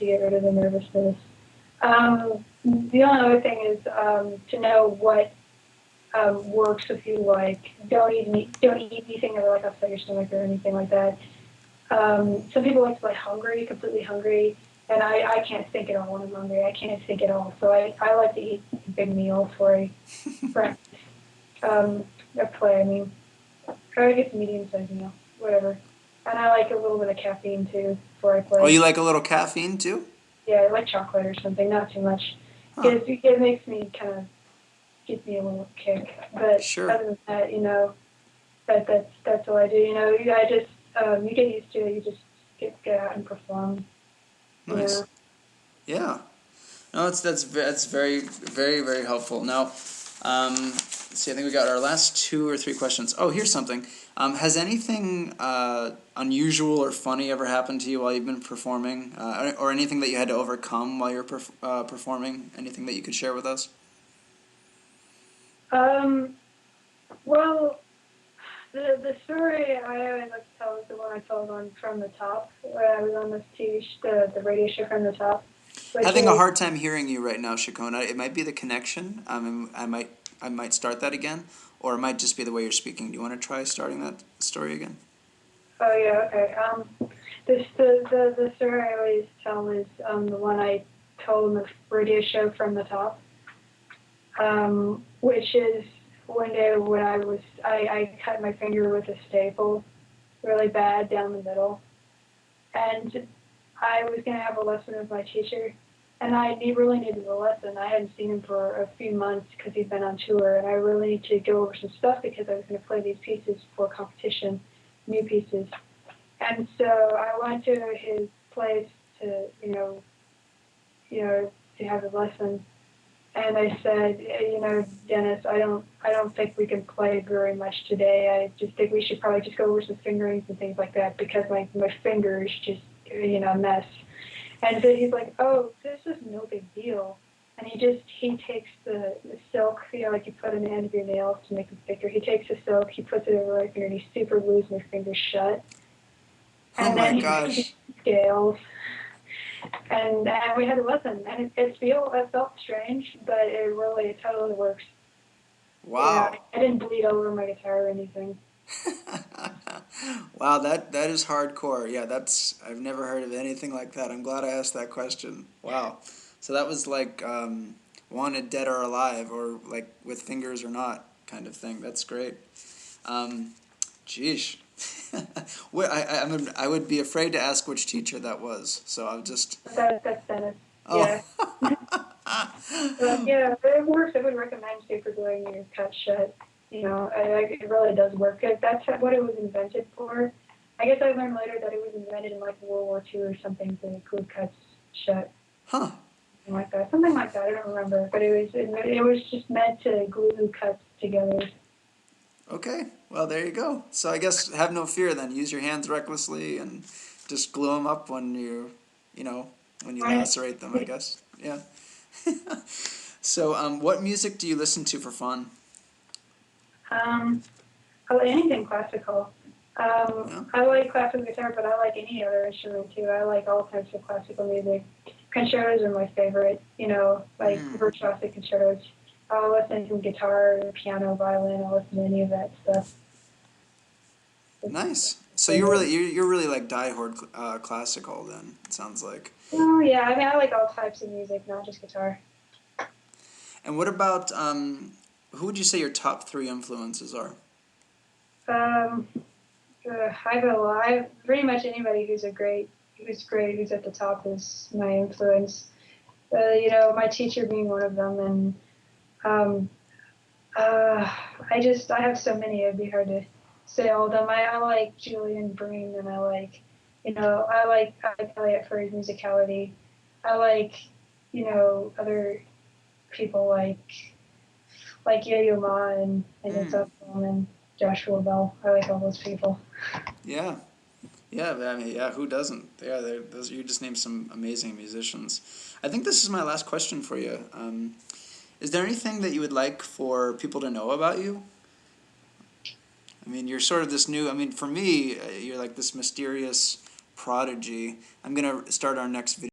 to get rid of the nervousness. The only other thing is to know what works with you. Like, don't eat anything that will like upset your stomach or anything like that. Some people like to play hungry, completely hungry, and I can't think at all when I'm hungry. I can't think at all. So I like to eat big meals for I play. I mean, I guess medium sized meal, whatever. And I like a little bit of caffeine too before I Oh, play. you like a little caffeine too? Yeah, I like chocolate or something, not too much. Huh. It makes me kind of gives me a little kick. But Sure. other than that, that's all I do. I just you get used to it. You just get out and perform. You Nice. know. Yeah. No, that's very very very helpful. Now, let's see. I think we got our last two or three questions. Oh, here's something. Has anything unusual or funny ever happened to you while you've been performing, or anything that you had to overcome while you're performing? Anything that you could share with us? Um. Well, the story I always like to tell is the one I told on From the Top, where I was on this the radio show From the Top, which Having a is hard time hearing you right now, Shakona. It might be the connection. I might start that again, or it might just be the way you're speaking. Do you want to try starting that story again? oh yeah, okay. The story I always tell is the one I told on the radio show From the Top, which is one day when I cut my finger with a staple really bad down the middle, and I was going to have a lesson with my teacher, and he really needed a lesson. I hadn't seen him for a few months because he'd been on tour, and I really need to go over some stuff because I was going to play these pieces for competition, new pieces. And so I went to his place to, to have a lesson. And I said, Dennis, I don't think we can play very much today. I just think we should probably just go over some fingerings and things like that because my finger is just, a mess. And so he's like, oh, this is no big deal. And he takes the silk, like you put in the end of your nails to make them thicker. He takes the silk, he puts it over my finger, and he super glues my fingers shut. Oh And my then he took these gosh. scales, and we had a lesson. And it felt strange, but it totally works. Yeah, Wow. I didn't bleed all over my guitar or anything. Wow, that is hardcore. Yeah, that's I've never heard of anything like that. I'm glad I asked that question. Wow. So that was like wanted dead or alive or like with fingers or not kind of thing. That's great. Um, Geesh. I would be afraid to ask which teacher that was. So I'll just That's Dennis. oh. Yeah. But yeah, it works. I would recommend super gluing your cut shut. It really does work. That's what it was invented for. I guess I learned later that it was invented in like World War II or something to glue cuts shut, Huh. something like that. Something like that. I don't remember, but it was just meant to glue cuts together. Okay, well there you go. So I guess have no fear then. Use your hands recklessly and just glue them up when you know, when you Right. lacerate them. I guess. Yeah. So what music do you listen to for fun? Um, I like anything classical. Yeah. I like classical guitar, but I like any other instrument too. I like all types of classical music. Concertos are my favorite, like Mm, virtuosic concertos. I'll listen to guitar, piano, violin. I'll listen to any of that stuff. It's nice. So favorite. you're really like diehard classical then. It sounds like. Oh yeah, I mean I like all types of music, not just guitar. And what about who would you say your top three influences are? Um, I go live. Pretty much anybody who's at the top is my influence. My teacher being one of them, and um, I have so many. It'd be hard to say all of them. I like Julian Bream, and I like Elliot for his musicality. I like, other people like Yo-Yo Ma and Mm, Enzo and Joshua Bell. I like all those people. yeah. Yeah, I mean, yeah, who doesn't? Yeah, those you just named some amazing musicians. I think this is my last question for you. Is there anything that you would like for people to know about you? I mean, you're sort of this new. I mean, for me, you're like this mysterious prodigy. I'm gonna start our next video